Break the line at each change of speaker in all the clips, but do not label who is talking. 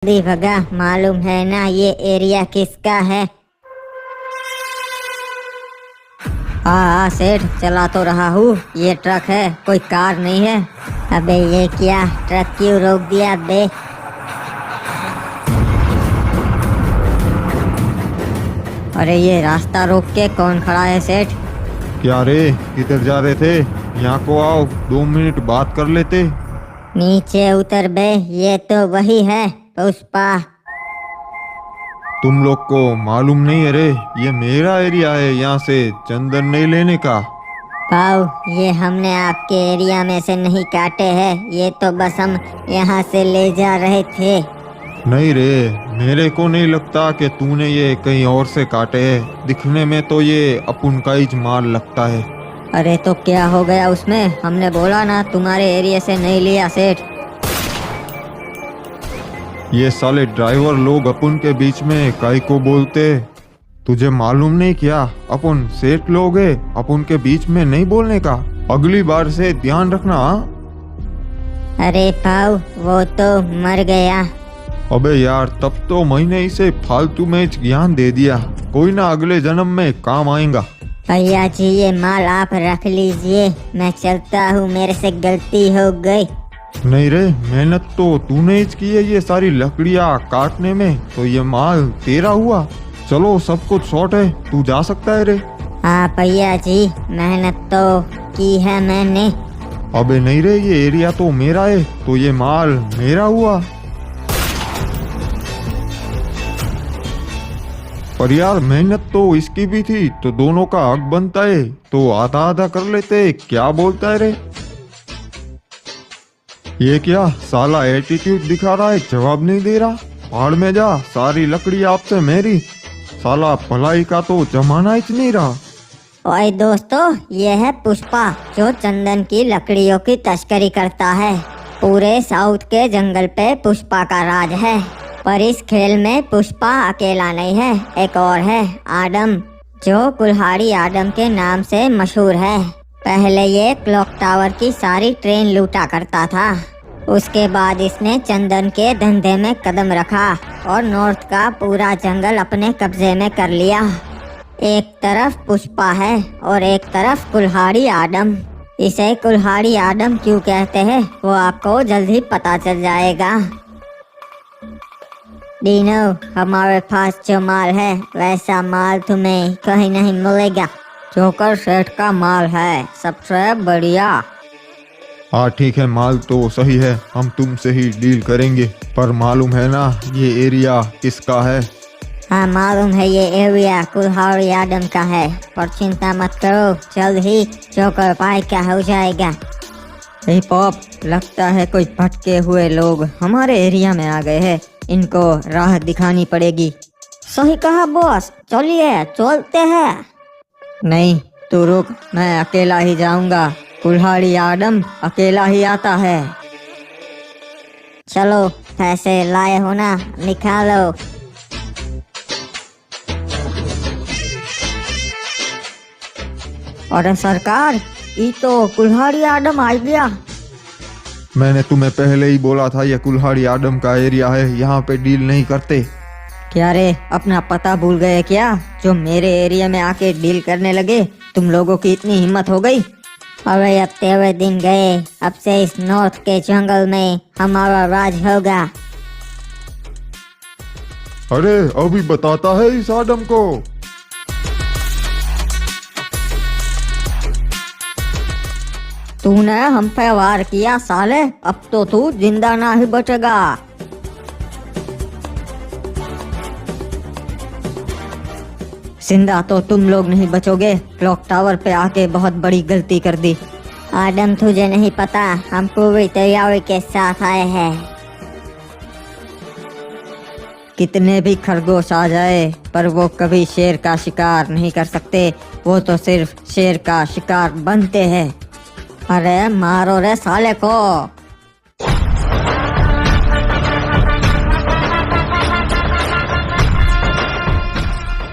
जल्दी भगा, मालूम है ना ये एरिया किसका है। हाँ सेठ, चला तो रहा हूँ। ये ट्रक है, कोई कार नहीं है। अबे ये क्या, ट्रक क्यों रोक दिया बे? अरे ये रास्ता रोक के कौन खड़ा है सेठ?
क्या रे, किधर जा रहे थे? यहाँ को आओ, 2 मिनट बात कर लेते।
नीचे उतर बे, ये तो वही है पुष्पा।
तुम लोग को मालूम नहीं है रे, ये मेरा एरिया है, यहाँ से चंदन नहीं लेने का।
पाओ, ये हमने आपके एरिया में से नहीं काटे हैं, ये तो बस हम यहाँ से ले जा रहे थे।
नहीं रे, मेरे को नहीं लगता कि तूने ये कहीं और से काटे हैं। दिखने में तो ये अपन का ही माल लगता है।
अरे तो क्या हो गया उसमें? हमने बोला ना तुम्हारे एरिया से नहीं लिया सेठ।
ये साले ड्राइवर लोग अपन के बीच में काई को बोलते। तुझे मालूम नहीं क्या, अपन सेठ लोग है, अपन के बीच में नहीं बोलने का। अगली बार से ध्यान रखना।
अरे पाओ, वो तो मर गया।
अबे यार, तब तो मैंने इसे फालतू में ज्ञान दे दिया। कोई ना अगले जन्म में काम आएगा।
भैया जी, ये माल आप रख लीजिए, मैं चलता हूँ, मेरे से गलती हो गई।
नहीं रे, मेहनत तो तूने ही की है ये सारी लकड़ियाँ काटने में, तो ये माल तेरा हुआ। चलो, सब कुछ शॉर्ट है, तू जा सकता है रे।
हाँ भैया जी, मेहनत तो की है मैंने।
अबे नहीं रे, ये एरिया तो मेरा है, तो ये माल मेरा हुआ। पर यार, मेहनत तो इसकी भी थी, तो दोनों का हक बनता है, तो आधा आधा कर लेते। क्या बोलता है रे? ये क्या साला एटीट्यूड दिखा रहा है, जवाब नहीं दे रहा। पहाड़ में जा, सारी लकड़ी आपसे मेरी। साला भलाई का तो जमाना ही नहीं रहा।
ओए दोस्तों, ये है पुष्पा, जो चंदन की लकड़ियों की तस्करी करता है। पूरे साउथ के जंगल पे पुष्पा का राज है। पर इस खेल में पुष्पा अकेला नहीं है, एक और है, आडम, जो कुल्हाड़ी आडम के नाम से मशहूर है। पहले ये क्लॉक टावर की सारी ट्रेन लूटा करता था। उसके बाद इसने चंदन के धंधे में कदम रखा और नॉर्थ का पूरा जंगल अपने कब्जे में कर लिया। एक तरफ पुष्पा है और एक तरफ कुल्हाड़ी आडम। इसे कुल्हाड़ी आडम क्यों कहते हैं, वो आपको जल्द ही पता चल जाएगा। डीनो, हमारे पास जो माल है, वैसा माल तुम्हें कहीं नहीं मिलेगा। जोकर सेठ का माल है, सबसे बढ़िया।
हाँ ठीक है, माल तो सही है, हम तुमसे ही डील करेंगे। पर मालूम है ना ये एरिया किसका है?
हाँ मालूम है, ये एरिया कुल्हाड़ी आडम का है। पर चिंता मत करो, जल्द ही जोकर भाई का हो जाएगा। हे पॉप, लगता है कोई भटके हुए लोग हमारे एरिया में आ गए हैं। इनको राह दिखानी पड़ेगी। सही कहा बॉस, चलिए चलते हैं। नहीं, तू रुक, मैं अकेला ही जाऊंगा। कुल्हाड़ी आडम अकेला ही आता है। चलो, पैसे लाए हो ना, निकालो। अरे सरकार, ये तो कुल्हाड़ी आडम आ गया।
मैंने तुम्हें पहले ही बोला था ये कुल्हाड़ी आडम का एरिया है, यहाँ पे डील नहीं करते।
क्या रे, अपना पता भूल गए क्या, जो मेरे एरिया में आके डील करने लगे? तुम लोगों की इतनी हिम्मत हो गई? अरे अब तेरे दिन गए, अब से इस नॉर्थ के जंगल में हमारा राज होगा।
अरे अभी बताता है इस आडम को।
तूने हम पे वार किया साले, अब तो तू जिंदा ना ही बचेगा। जिंदा तो तुम लोग नहीं बचोगे। क्लॉक टावर पे आके बहुत बड़ी गलती कर दी। आडम, तुझे नहीं पता, हम पूरी तैयारी के साथ आए हैं। कितने भी खरगोश आ जाए, पर वो कभी शेर का शिकार नहीं कर सकते। वो तो सिर्फ शेर का शिकार बनते हैं। अरे मारो रे साले को।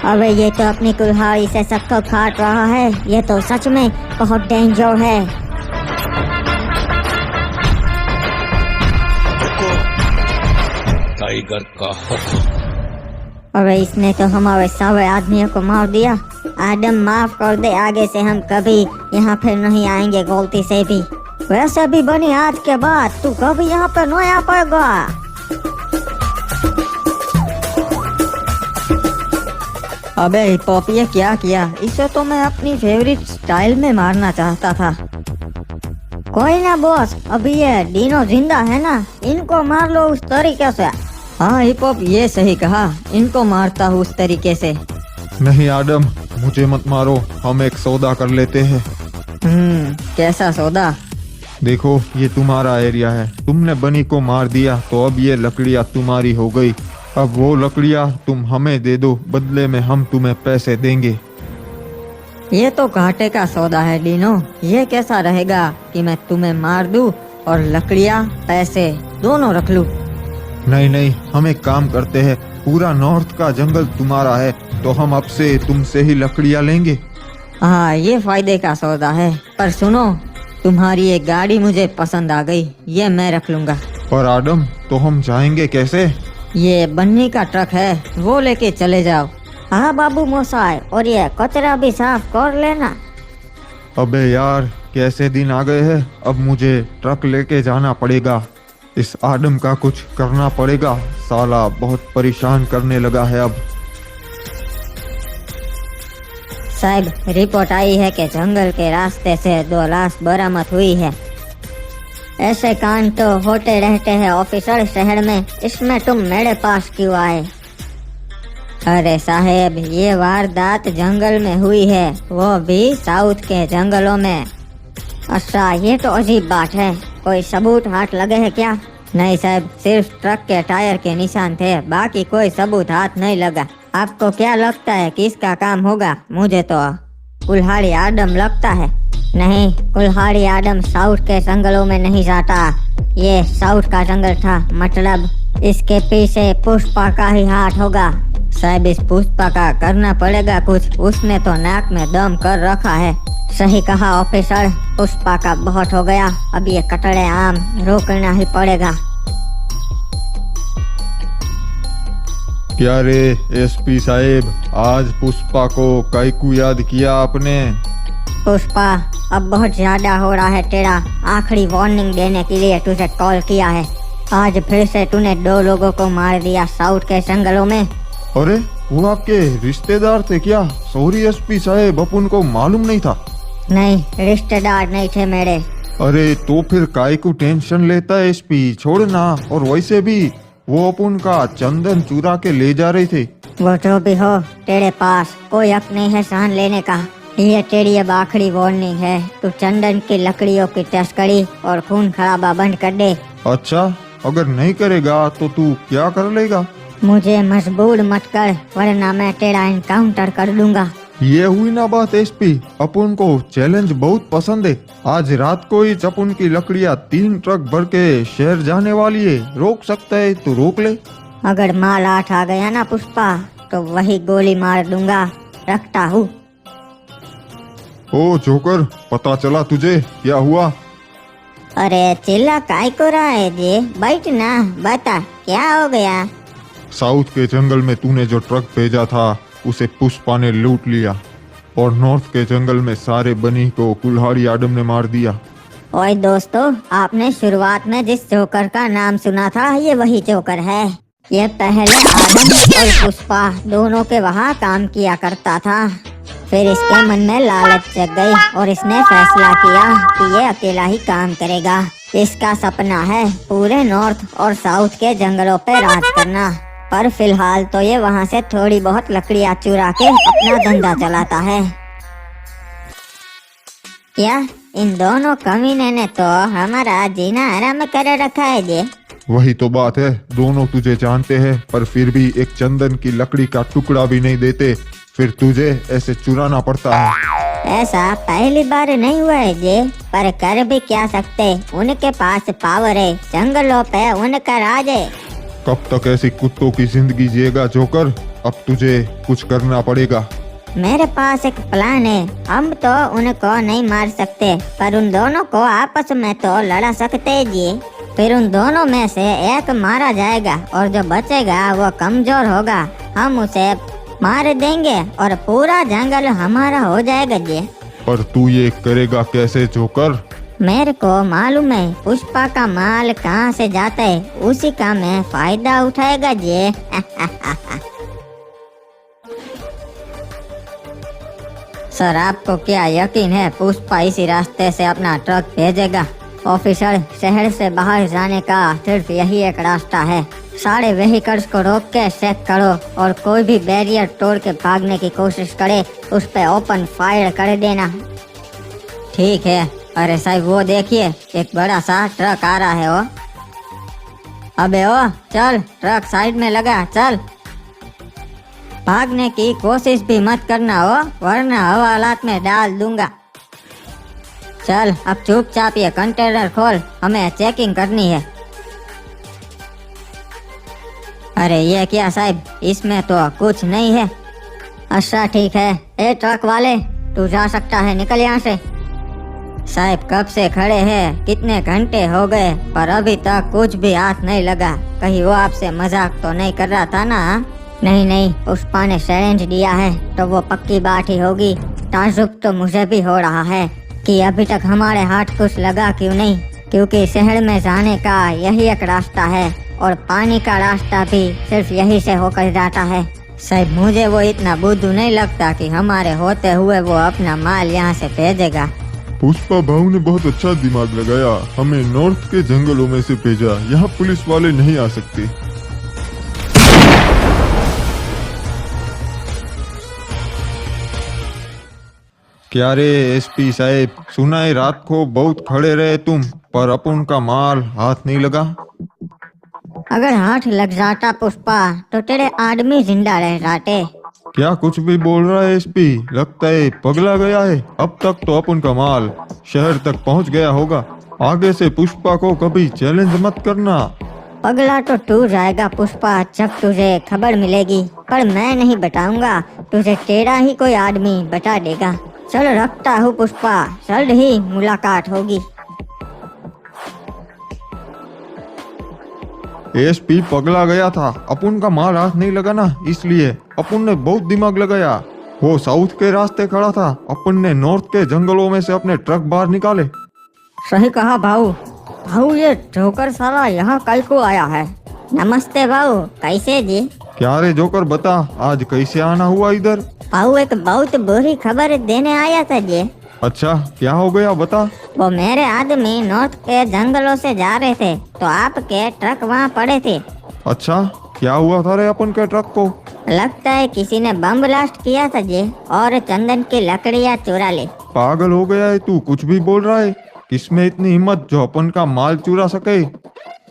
अबे ये तो अपनी कुल्हाड़ी से सबको काट रहा है, ये तो सच में बहुत डेंजर है।
टाइगर का हुक्म।
अरे इसने तो हमारे सारे आदमियों को मार दिया। आदम माफ कर दे, आगे से हम कभी यहाँ फिर नहीं आएंगे गलती से भी। वैसे भी बनी आज के बाद तू कभी यहाँ पर नहीं आ पाएगा। अबे हिप हॉप ये क्या किया? इसे तो मैं अपनी फेवरेट स्टाइल में मारना चाहता था। कोई ना बॉस, अभी ये डीनो जिंदा है ना, इनको मार लो उस तरीके से। हाँ हिप हॉप ये सही कहा, इनको मारता हूँ उस तरीके से।
नहीं आदम, मुझे मत मारो, हम एक सौदा कर लेते हैं।
कैसा सौदा?
देखो ये तुम्हारा एरिया है, तुमने बनी को मार दिया तो अब ये लकड़ियाँ तुम्हारी हो गई। अब वो लकड़ियाँ तुम हमें दे दो, बदले में हम तुम्हें पैसे देंगे।
ये तो घाटे का सौदा है डीनो। ये कैसा रहेगा कि मैं तुम्हें मार दूं और लकड़ियाँ पैसे दोनों रख लूं?
नहीं नहीं, हम एक काम करते हैं, पूरा नॉर्थ का जंगल तुम्हारा है तो हम अब से तुमसे ही लकड़ियाँ लेंगे।
हाँ ये फायदे का सौदा है। पर सुनो, तुम्हारी एक गाड़ी मुझे पसंद आ गई, ये मैं रख लूंगा।
पर आदम, तो हम जाएंगे कैसे?
ये बन्नी का ट्रक है, वो लेके चले जाओ। हाँ बाबू मोसाई, और ये कचरा भी साफ कर लेना।
अबे यार, कैसे दिन आ गए हैं, अब मुझे ट्रक लेके जाना पड़ेगा। इस आदम का कुछ करना पड़ेगा, साला बहुत परेशान करने लगा है अब।
साहब रिपोर्ट आई है कि जंगल के रास्ते से 2 लाश बरामद हुई है। ऐसे कांड तो होते रहते हैं ऑफिसर शहर में, इसमें तुम मेरे पास क्यों आए? अरे साहेब, ये वारदात जंगल में हुई है, वो भी साउथ के जंगलों में। अच्छा ये तो अजीब बात है, कोई सबूत हाथ लगे हैं क्या? नहीं साहब, सिर्फ ट्रक के टायर के निशान थे, बाकी कोई सबूत हाथ नहीं लगा। आपको क्या लगता है किसका काम होगा? मुझे तो कुल्हाड़ी आदम लगता है। नहीं, कुल्हाड़ी आदम साउथ के जंगलों में नहीं जाता, ये साउथ का जंगल था, मतलब इसके पीछे पुष्पा का ही हाथ होगा। साहब इस पुष्पा का करना पड़ेगा कुछ, उसने तो नाक में दम कर रखा है। सही कहा ऑफिसर, पुष्पा का बहुत हो गया, अब ये कटड़े आम रोकना ही पड़ेगा।
क्या रे एसपी साहेब, आज पुष्पा को कायकू याद किया आपने?
पुष्पा अब बहुत ज्यादा हो रहा है तेरा, आखिरी वार्निंग देने के लिए तुझे कॉल किया है। आज फिर से तूने 2 लोगों को मार दिया साउथ के जंगलों में।
अरे वो आपके रिश्तेदार थे क्या? सॉरी एसपी साहेब, अपन को मालूम नहीं था।
नहीं, रिश्तेदार नहीं थे मेरे।
अरे तो फिर काय को टेंशन लेता है एसपी, छोड़ना। और वैसे भी वो अपन का चंदन चुरा के ले जा रहे थे।
वो जो भी हो, तेरे पास कोई हक नहीं है जान लेने का। ये तेरी अब आखिरी वार्निंग है, तू चंदन की लकड़ियों की तस्करी और खून खराबा बंद कर दे।
अच्छा, अगर नहीं करेगा तो तू क्या कर लेगा?
मुझे मजबूर मत कर, वरना मैं तेरा एनकाउंटर कर दूंगा।
ये हुई ना बात एसपी, अपन को चैलेंज बहुत पसंद है। आज रात को ही अपन की लकड़ियाँ 3 ट्रक भर के शहर जाने वाली है, रोक सकता है तो रोक ले।
अगर माल हाथ आ गया ना पुष्पा, तो वही गोली मार दूंगा, रखता हूँ।
ओ जोकर, पता चला तुझे क्या हुआ?
अरे चिल्ला काय को रहा है जी, बैठ ना, बता क्या हो गया?
साउथ के जंगल में तूने जो ट्रक भेजा था उसे पुष्पा ने लूट लिया, और नॉर्थ के जंगल में सारे बनी को कुल्हाड़ी आदम ने मार दिया।
ओए दोस्तों, आपने शुरुआत में जिस जोकर का नाम सुना था, ये वही जोकर है। ये पहले आदम और पुष्पा दोनों के वहाँ काम किया करता था। फिर इसके मन में लालच जग गई और इसने फैसला किया कि ये अकेला ही काम करेगा। इसका सपना है पूरे नॉर्थ और साउथ के जंगलों पे राज करना, पर फिलहाल तो ये वहाँ से थोड़ी बहुत लकड़ियाँ चुरा के अपना धंधा चलाता है। क्या इन दोनों कमीने ने तो हमारा जीना हराम कर रखा है जी।
वही तो बात है, दोनों तुझे जानते हैं पर फिर भी एक चंदन की लकड़ी का टुकड़ा भी नहीं देते, फिर तुझे ऐसे चुराना पड़ता है।
ऐसा पहली बार नहीं हुआ है जी, पर कर भी क्या सकते, उनके पास पावर है, जंगलों पे उनका राज है।
कब तक ऐसी कुत्तों की जिंदगी जिएगा जोकर? अब तुझे कुछ करना पड़ेगा।
मेरे पास एक प्लान है, हम तो उनको नहीं मार सकते, पर उन दोनों को आपस में तो लड़ा सकते हैं जी। फिर उन दोनों में से एक मारा जाएगा और जो बचेगा वो कमजोर होगा। हम उसे मार देंगे और पूरा जंगल हमारा हो जाएगा जी।
पर तू ये करेगा कैसे जोकर?
मेरे को मालूम है पुष्पा का माल कहाँ से जाता है, उसी का मैं फायदा उठाएगा जी। सर आपको क्या यकीन है पुष्पा इसी रास्ते से अपना ट्रक भेजेगा? ऑफिसर, शहर से बाहर जाने का सिर्फ यही एक रास्ता है। सारे व्हीकल्स को रोक के चेक करो और कोई भी बैरियर तोड़ के भागने की कोशिश करे उस पे ओपन फायर कर देना। ठीक है। अरे साहब वो देखिए एक बड़ा सा ट्रक आ रहा है। वो अबे ओ चल, ट्रक साइड में लगा, चल। भागने की कोशिश भी मत करना हो वरना हवालात में डाल दूंगा। चल अब चुपचाप ये कंटेनर खोल, हमें चेकिंग करनी है। अरे ये क्या साहब, इसमें तो कुछ नहीं है। अच्छा ठीक है। ए ट्रक वाले, तू जा सकता है, निकल यहाँ से। साहब कब से खड़े हैं, कितने घंटे हो गए पर अभी तक कुछ भी हाथ नहीं लगा। कहीं वो आपसे मजाक तो नहीं कर रहा था ना? नहीं नहीं, पुष्पा ने चैलेंज दिया है तो वो पक्की बात ही होगी। ताजुब तो मुझे भी हो रहा है कि अभी तक हमारे हाथ कुछ लगा क्यों नहीं, क्योंकि शहर में जाने का यही एक रास्ता है और पानी का रास्ता भी सिर्फ यही से होकर जाता है। साहब मुझे वो इतना बुद्धू नहीं लगता कि हमारे होते हुए वो अपना माल यहाँ से भेजेगा।
पुष्पा भाऊ ने बहुत अच्छा दिमाग लगाया, हमें नॉर्थ के जंगलों में से भेजा। यहाँ पुलिस वाले नहीं आ सकते। क्या रे एसपी साहब, सुना है रात को बहुत खड़े रहे तुम, पर अपन का माल हाथ नहीं लगा।
अगर हाथ लग जाता पुष्पा तो तेरे आदमी जिंदा रह जाते।
क्या कुछ भी बोल रहा है एसपी? लगता है पगला गया है। अब तक तो अपन का माल शहर तक पहुंच गया होगा। आगे से पुष्पा को कभी चैलेंज मत करना।
पगला तो तू जाएगा पुष्पा जब तुझे खबर मिलेगी, पर मैं नहीं बताऊंगा, तुझे तेरा ही कोई आदमी बता देगा। चल रखता हूँ पुष्पा, जल्द ही मुलाकात होगी।
एसपी पगला गया था, अपन का माल हाथ नहीं लगा ना, इसलिए अपन ने बहुत दिमाग लगाया। वो साउथ के रास्ते खड़ा था, अपन ने नॉर्थ के जंगलों में से अपने ट्रक बाहर निकाले।
सही कहा भाऊ। भाऊ ये जोकर साला यहाँ कल को आया है। नमस्ते भाऊ, कैसे जी?
क्या रे जोकर, बता आज कैसे आना हुआ इधर?
भाऊ एक बहुत बुरी खबर देने आया था जी।
अच्छा क्या हो गया बता।
वो मेरे आदमी नॉर्थ के जंगलों से जा रहे थे तो आपके ट्रक वहाँ पड़े थे।
अच्छा क्या हुआ था रे अपन के ट्रक को?
लगता है किसी ने बम ब्लास्ट किया था जी और चंदन की लकड़ियाँ चुरा ली।
पागल हो गया है तू, कुछ भी बोल रहा है। किसमें इतनी हिम्मत जो अपन का माल चुरा सके?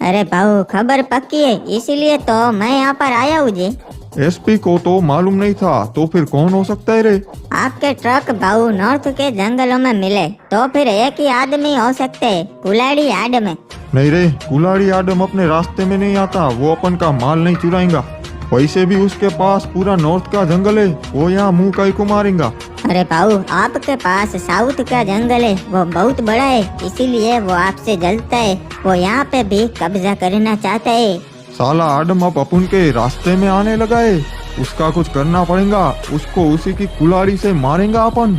अरे भाऊ खबर पक्की है इसीलिए तो मैं यहाँ पर आया हूँ जी।
एसपी को तो मालूम नहीं था, तो फिर कौन हो सकता है रे?
आपके ट्रक भाऊ नॉर्थ के जंगलों में मिले तो फिर एक ही आदमी हो सकते हैं, कुलाड़ी आदमी।
नहीं रे, कुलाड़ी आदम अपने रास्ते में नहीं आता, वो अपन का माल नहीं चुराएगा। वैसे भी उसके पास पूरा नॉर्थ का जंगल है, वो यहाँ मुंह का ही को मारेगा।
अरे भाऊ आपके पास साउथ का जंगल है, वो बहुत बड़ा है, इसीलिए वो आपसे जलता है। वो यहाँ पे भी कब्जा करना चाहता है।
साला आदम अब अपन के रास्ते में आने लगा है, उसका कुछ करना पड़ेगा। उसको उसी की कुल्हाड़ी से मारेंगा अपन।